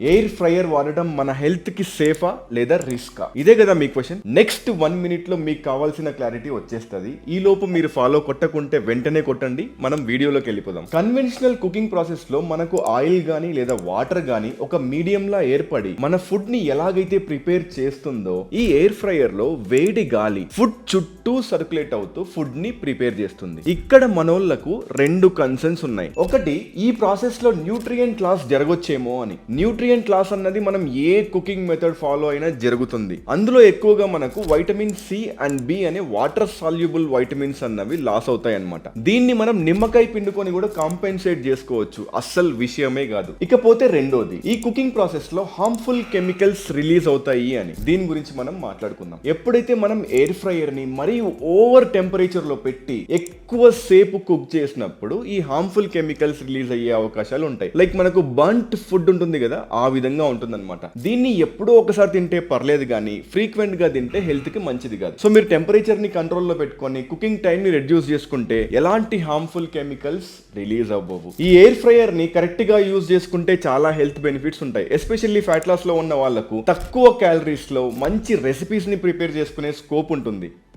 Air fryer వాడటం మన health కి సేఫా లేదా రిస్కా? ఇదే కదా మీ క్వశ్చన్. నెక్స్ట్ 1 minute లో మీకు కావాల్సిన క్లారిటీ వచ్చేస్తుంది. ఈ లోపు మీరు ఫాలో కొట్టకుంటే వెంటనే కొట్టండి. మనం వీడియోలోకి వెళ్ళిపోదాం. కన్వెన్షనల్ కుకింగ్ ప్రాసెస్ లో మనకు ఆయిల్ గానీ లేదా వాటర్ గానీ ఒక మీడియం లా ఏర్పడి మన ఫుడ్ ని ఎలాగైతే ప్రిపేర్ చేస్తుందో, ఈ ఎయిర్ ఫ్రైయర్ లో వేడి గాలి ఫుడ్ చుట్టూ సర్క్యులేట్ అవుతూ ఫుడ్ ని ప్రిపేర్ చేస్తుంది. ఇక్కడ మనోళ్లకు 2 కన్సర్న్స్ ఉన్నాయి. ఒకటి, ఈ ప్రాసెస్ లో న్యూట్రియంట్ లాస్ జరగొచ్చేమో అని. న్యూట్రియంట్ లాస్ అన్నది మనం ఏ కుకింగ్ మెథడ్ ఫాలో అయినా జరుగుతుంది. అందులో ఎక్కువగా మనకు వైటమిన్ సి అండ్ బి అనే వాటర్ సాల్యుబుల్ వైటమిన్స్ అన్నవి లాస్ అవుతాయి అన్నమాట. దీన్ని మనం నిమ్మకాయ పిండుకొని కూడా కాంపెన్సేట్ చేసుకోవచ్చు. అస్సలు విషయమే కాదు. ఇకపోతే రెండోది, ఈ కుకింగ్ ప్రాసెస్ లో హార్మ్ఫుల్ కెమికల్స్ రిలీజ్ అవుతాయి అని. దీని గురించి మనం మాట్లాడుకుందాం. ఎప్పుడైతే మనం ఎయిర్ ఫ్రైయర్ ని మరియు ఓవర్ టెంపరేచర్ లో పెట్టి ఎక్కువ సేపు కుక్ చేసినప్పుడు ఈ హార్మ్ఫుల్ కెమికల్స్ రిలీజ్ అయ్యే అవకాశాలు ఉంటాయి. లైక్ మనకు బంట్ ఫుడ్ ఉంటుంది కదా, ఆ విధంగా ఉంటుంది అనమాట. దీన్ని ఎప్పుడో ఒకసారి తింటే పర్లేదు కానీ ఫ్రీక్వెంట్ గా తింటే హెల్త్ కి మంచిది కాదు. సో మీరు టెంపరేచర్ ని కంట్రోల్ లో పెట్టుకొని కుకింగ్ టైం ని రెడ్యూస్ చేసుకుంటే ఎలాంటి హార్మ్ఫుల్ కెమికల్స్ రిలీజ్ అవ్వవు. ఈ ఎయిర్ ఫ్రైయర్ ని కరెక్ట్ గా యూజ్ చేసుకుంటే చాలా హెల్త్ బెనిఫిట్స్ ఉంటాయి. ఎస్పెషల్లీ ఫ్యాట్ లాస్ లో ఉన్న వాళ్ళకు తక్కువ క్యాలరీస్ లో మంచి రెసిపీస్ ని ప్రిపేర్ చేసుకునే స్కోప్ ఉంటుంది.